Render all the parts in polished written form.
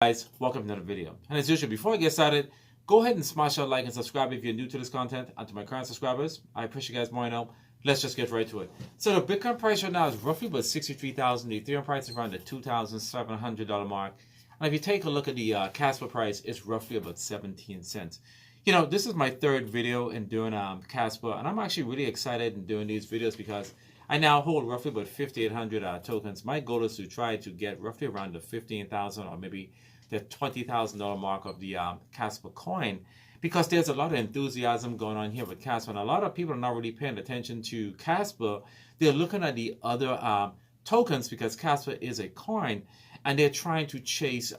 Guys, welcome to another video. And as usual, before I get started, go ahead and smash that like and subscribe if you're new to this content. And to my current subscribers, I appreciate you guys more now. Let's just get right to it. So the Bitcoin price right now is roughly about 63,000. The Ethereum price is around the $2,700 mark. And if you take a look at the Kaspa price, it's roughly about 17 cents. You know, this is my third video in doing Kaspa, and I'm actually really excited in doing these videos because I now hold roughly about 5,800 tokens. My goal is to try to get roughly around the 15,000 or maybe the $20,000 mark of the Kaspa coin, because there's a lot of enthusiasm going on here with Kaspa, and a lot of people are not really paying attention to Kaspa. They're looking at the other tokens because Kaspa is a coin, and they're trying to chase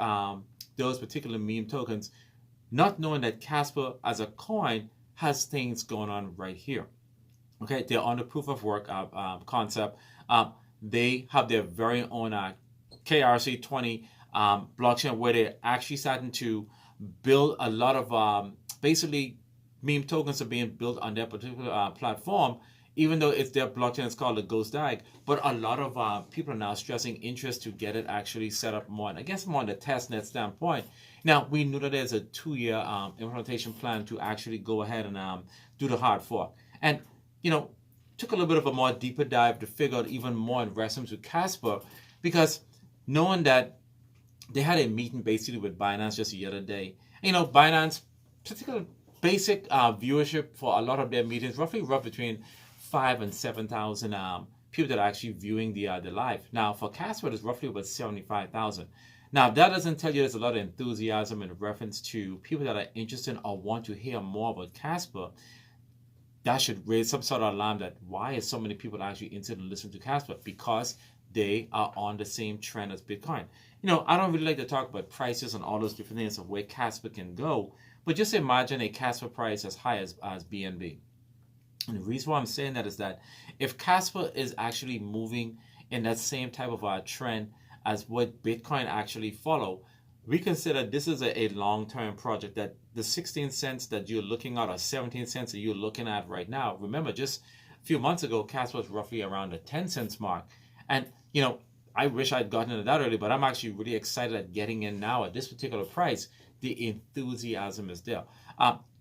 those particular meme tokens, not knowing that Kaspa as a coin has things going on right here. Okay, they're on the proof of work concept. They have their very own KRC20 blockchain where they're actually starting to build a lot of basically meme tokens are being built on their particular platform, even though it's their blockchain. It's called the Ghost DAG. But a lot of people are now stressing interest to get it actually set up more, and I guess more on the testnet standpoint. Now, we knew that there's a 2-year implementation plan to actually go ahead and do the hard fork. And you know, took a little bit of a more deeper dive to figure out even more in reference to Kaspa, because knowing that they had a meeting basically with Binance just the other day. You know, Binance, particular basic viewership for a lot of their meetings, roughly between 5,000 and 7,000 people that are actually viewing the live. Now, for Kaspa, it's roughly about 75,000. Now, that doesn't tell you there's a lot of enthusiasm in reference to people that are interested or want to hear more about Kaspa. That should raise some sort of alarm that why is so many people actually interested in listening to Kaspa? Because they are on the same trend as Bitcoin. You know, I don't really like to talk about prices and all those different things of where Kaspa can go, but just imagine a Kaspa price as high as BNB. And the reason why I'm saying that is that if Kaspa is actually moving in that same type of trend as what Bitcoin actually follow, we consider this is a long-term project, that the 16 cents that you're looking at or 17 cents that you're looking at right now, remember just a few months ago, Kaspa was roughly around the 10 cents mark. And, you know, I wish I'd gotten into that early, but I'm actually really excited at getting in now at this particular price. The enthusiasm is there.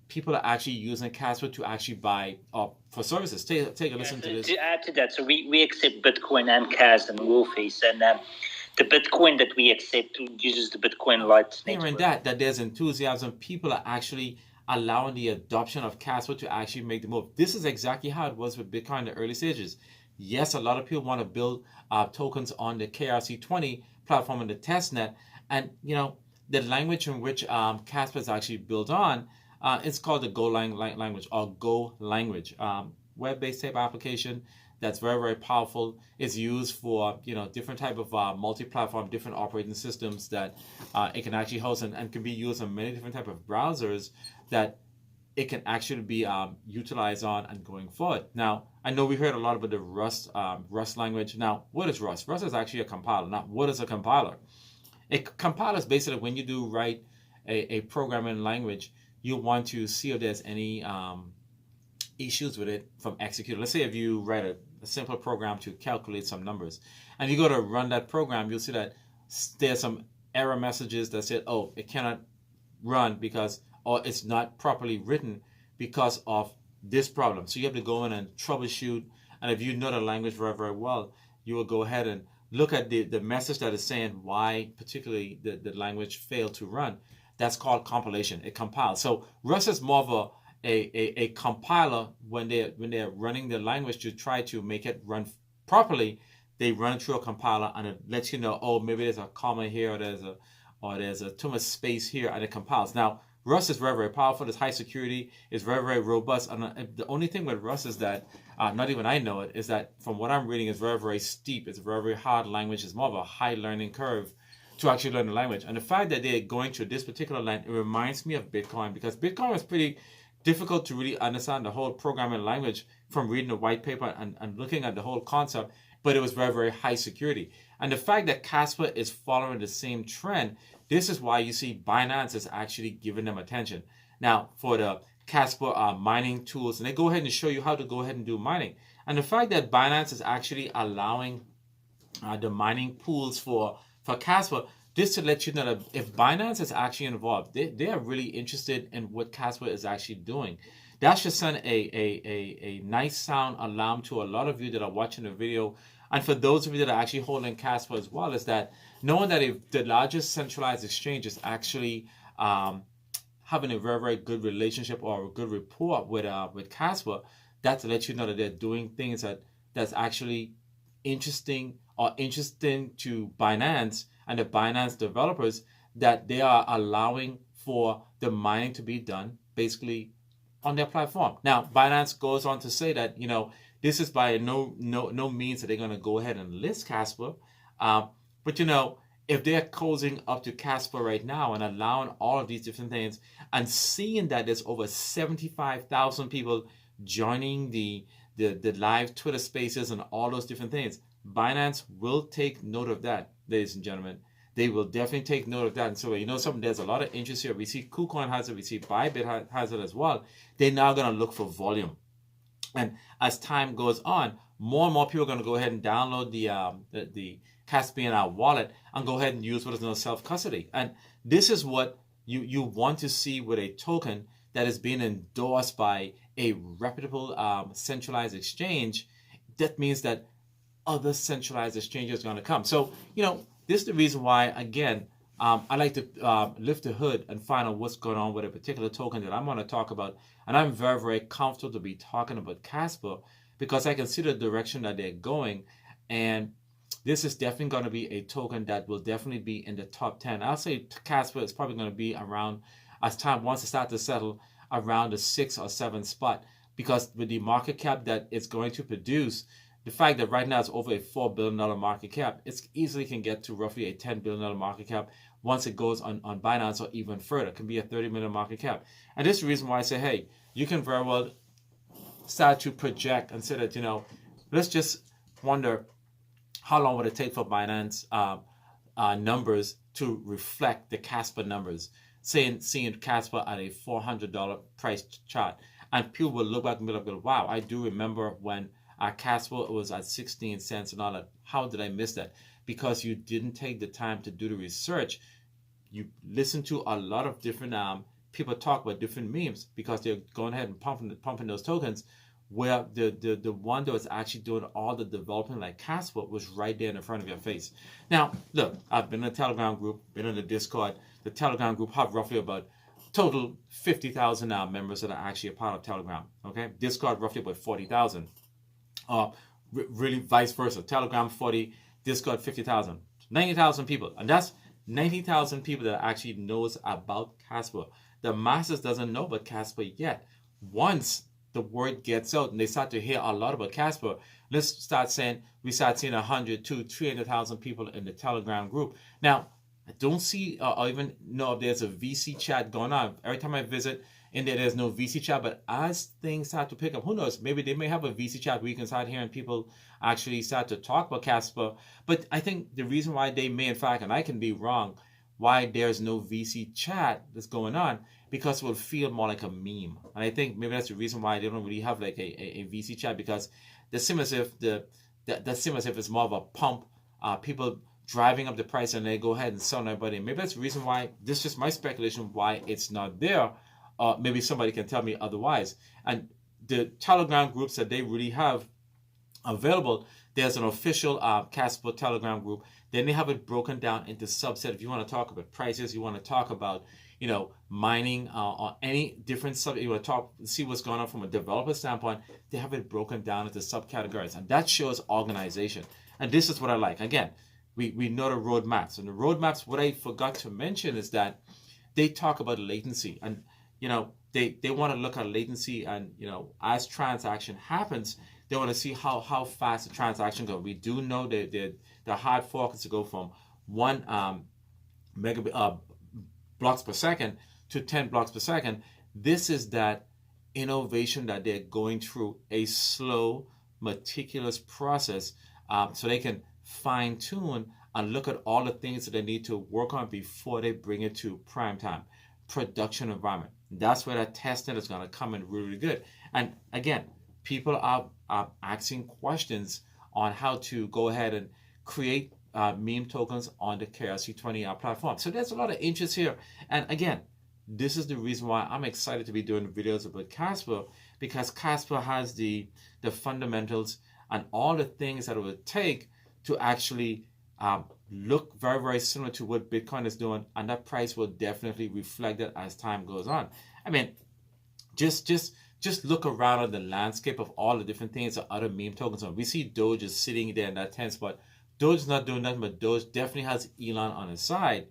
People are actually using Kaspa to actually buy for services. Take a listen to this. To add to that, so we accept Bitcoin and CAS and Wolfies, and the Bitcoin that we accept uses the Bitcoin Lite network. Hearing that there's enthusiasm, people are actually allowing the adoption of Kaspa to actually make the move. This is exactly how it was with Bitcoin in the early stages. Yes, a lot of people want to build tokens on the KRC20 platform and the testnet, and you know the language in which Kaspa is actually built on, it's called the Go language or Go language, web-based type application that's very, very powerful. It's used for, you know, different type of multi-platform, different operating systems that it can actually host, and can be used on many different type of browsers that it can actually be utilized on and going forward. Now, I know we heard a lot about the Rust language. Now, what is Rust? Rust is actually a compiler. Now, what is a compiler? A compiler is basically when you do write a programming language, you want to see if there's any issues with it from executing. Let's say if you write a simple program to calculate some numbers, and you go to run that program, you'll see that there's some error messages that said, oh, it cannot run because, or it's not properly written because of this problem. So you have to go in and troubleshoot, and if you know the language very, very well, you will go ahead and look at the message that is saying why particularly the language failed to run. That's called compilation. It compiles. So Rust is more of a compiler. When they're running the language to try to make it run properly, they run it through a compiler, and it lets you know, oh, maybe there's a comma here, or there's a too much space here, and it compiles. Now, Rust is very, very powerful. It's high security. It's very, very robust. And the only thing with Rust is that, not even I know it, is that from what I'm reading, it's very, very steep. It's a very, very hard language. It's more of a high learning curve to actually learn the language. And the fact that they're going through this particular line, it reminds me of Bitcoin, because Bitcoin was pretty difficult to really understand the whole programming language from reading the white paper and looking at the whole concept, but it was very, very high security. And the fact that Kaspa is following the same trend, this is why you see Binance is actually giving them attention. Now, for the Kaspa mining tools, and they go ahead and show you how to go ahead and do mining. And the fact that Binance is actually allowing the mining pools for Kaspa this to let you know that if Binance is actually involved, they are really interested in what Kaspa is actually doing. That should send a nice sound alarm to a lot of you that are watching the video. And for those of you that are actually holding Kaspa as well, is that knowing that if the largest centralized exchange is actually having a very, very good relationship or a good rapport with Kaspa, that to let you know that they're doing things that's actually interesting to Binance and the Binance developers, that they are allowing for the mining to be done basically on their platform. Now, Binance goes on to say that, this is by no means that they're going to go ahead and list Kaspa. But, if they're closing up to Kaspa right now and allowing all of these different things and seeing that there's over 75,000 people joining the live Twitter spaces and all those different things, Binance will take note of that, ladies and gentlemen. They will definitely take note of that. And so, something, there's a lot of interest here. We see KuCoin has it, we see Bybit has it as well. They're now going to look for volume. And as time goes on, more and more people are going to go ahead and download the Caspian wallet and go ahead and use what is known as self-custody. And this is what you want to see with a token that is being endorsed by a reputable centralized exchange. That means that other centralized exchanges are going to come. So, this is the reason why, again, I like to lift the hood and find out what's going on with a particular token that I'm going to talk about. And I'm very, very comfortable to be talking about Kaspa because I can see the direction that they're going. And this is definitely going to be a token that will definitely be in the top 10. I'll say Kaspa is probably going to be around, as time wants to start to settle, around the 6th or 7th spot. Because with the market cap that it's going to produce, the fact that right now it's over a $4 billion market cap, it easily can get to roughly a $10 billion market cap once it goes on Binance, or even further. It can be a $30 million market cap. And this is the reason why I say, hey, you can very well start to project and say that, let's just wonder how long would it take for Binance numbers to reflect the Kaspa numbers, seeing Kaspa at a $400 price chart. And people will look back and be like, wow, I do remember when Kaspa was at 16 cents and all that. How did I miss that? Because you didn't take the time to do the research. You listen to a lot of different people talk about different memes because they're going ahead and pumping those tokens, where the one that was actually doing all the development like Kaspa was right there in front of your face. Now, look, I've been in the Telegram group, been in the Discord. The Telegram group have roughly about total 50,000 members that are actually a part of Telegram. Okay, Discord roughly about 40,000. Really vice versa. Telegram 40, Discord 50,000, 90,000 people, and that's 90,000 people that actually knows about Kaspa. The masses doesn't know about Kaspa yet. Once the word gets out and they start to hear a lot about Kaspa, we start seeing 100 to 300,000 people in the Telegram group. Now, I don't see or even know if there's a VC chat going on. Every time I visit in there's no VC chat, but as things start to pick up, who knows, maybe they may have a VC chat where you can start hearing people actually start to talk about Kaspa. But I think the reason why they may, in fact, and I can be wrong, why there's no VC chat that's going on, because it will feel more like a meme. And I think maybe that's the reason why they don't really have like a VC chat, because the same as if it's more of a pump, people driving up the price and they go ahead and sell everybody. Maybe that's the reason why, this is just my speculation, why it's not there. Maybe somebody can tell me otherwise. And the Telegram groups that they really have available, there's an official Kaspa Telegram group. Then they have it broken down into subset. If you want to talk about prices, you want to talk about mining or any different subject, you want to see what's going on from a developer standpoint, they have it broken down into subcategories, and that shows organization. And this is what I like. Again, we know the roadmaps, and the roadmaps, what I forgot to mention is that they talk about latency, and they want to look at latency, and as transaction happens, they want to see how fast the transaction goes. We do know that the hard fork is to go from 1 megabit blocks per second to 10 blocks per second. This is that innovation that they're going through, a slow, meticulous process, so they can fine tune and look at all the things that they need to work on before they bring it to prime time production environment. That's where that testing is going to come in really, really good. And again, people are asking questions on how to go ahead and create meme tokens on the KRC20 platform. So there's a lot of interest here. And again, this is the reason why I'm excited to be doing videos about Kaspa, because Kaspa has the fundamentals and all the things that it would take to actually look very, very similar to what Bitcoin is doing, and that price will definitely reflect that as time goes on. I mean, just look around at the landscape of all the different things that other meme tokens are. We see Doge is sitting there in that 10 spot. Doge is not doing nothing, but Doge definitely has Elon on his side.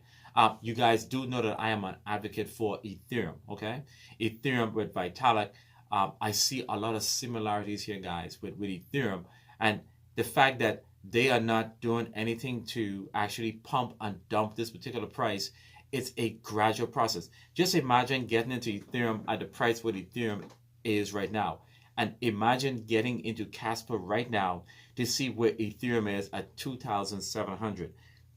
You guys do know that I am an advocate for Ethereum, okay? Ethereum with Vitalik. I see a lot of similarities here, guys, with Ethereum. And the fact that they are not doing anything to actually pump and dump this particular price, it's a gradual process. Just imagine getting into Ethereum at the price what Ethereum is right now. And imagine getting into Kaspa right now to see where Ethereum is at 2,700.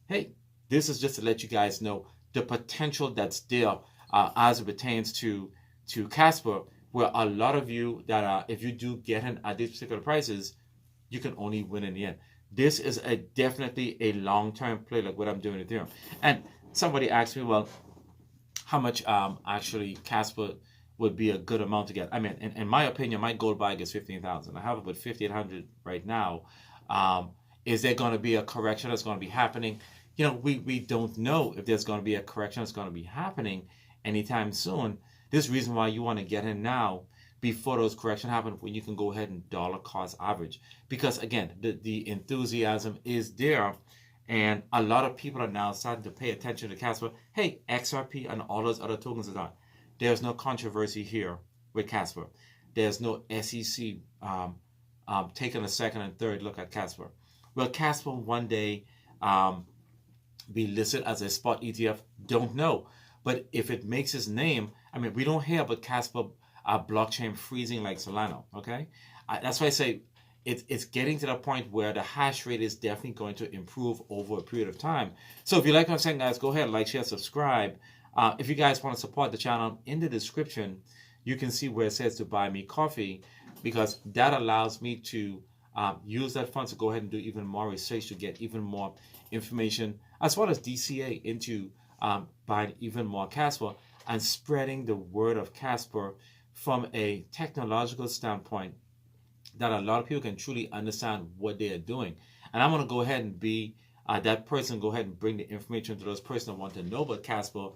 Hey, this is just to let you guys know the potential that's there as it pertains to Kaspa, where a lot of you that are, if you do get in at these particular prices, you can only win in the end. This is definitely a long-term play, like what I'm doing with Ethereum. And somebody asked me, well, how much actually Kaspa would be a good amount to get? I mean, in my opinion, my gold bag is 15,000. I have about 5,800 right now. Is there going to be a correction that's going to be happening? You know, we don't know if there's going to be a correction that's going to be happening anytime soon. This is the reason why you want to get in now before those corrections happen, when you can go ahead and dollar cost average. Because again, the enthusiasm is there, and a lot of people are now starting to pay attention to Kaspa. Hey, XRP and all those other tokens are done. There's no controversy here with Kaspa. There's no SEC taking a second and third look at Kaspa. Will Kaspa one day be listed as a spot ETF? Don't know. But if it makes its name, I mean, we don't hear about Kaspa blockchain freezing like Solana, okay? That's why I say it's getting to the point where the hash rate is definitely going to improve over a period of time. So if you like what I'm saying, guys, go ahead, like, share, subscribe. If you guys want to support the channel, in the description, you can see where it says to buy me coffee, because that allows me to use that fund to go ahead and do even more research to get even more information, as well as DCA into buying even more Kaspa and spreading the word of Kaspa from a technological standpoint, that a lot of people can truly understand what they are doing. And I'm going to go ahead and be that person, go ahead and bring the information to those persons that want to know about Kaspa,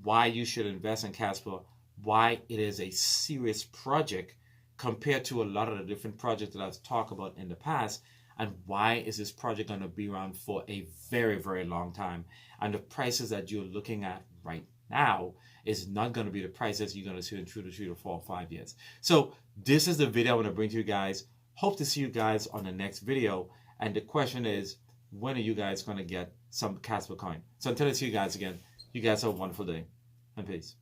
why you should invest in Kaspa, why it is a serious project compared to a lot of the different projects that I've talked about in the past, and why is this project going to be around for a very, very long time. And the prices that you're looking at right now is not going to be the prices you're going to see in 2 to 3 to 4 or 5 years. So this is the video I want to bring to you guys. Hope to see you guys on the next video. And the question is, when are you guys going to get some Kaspa coin? So until I see you guys again, you guys have a wonderful day, and peace.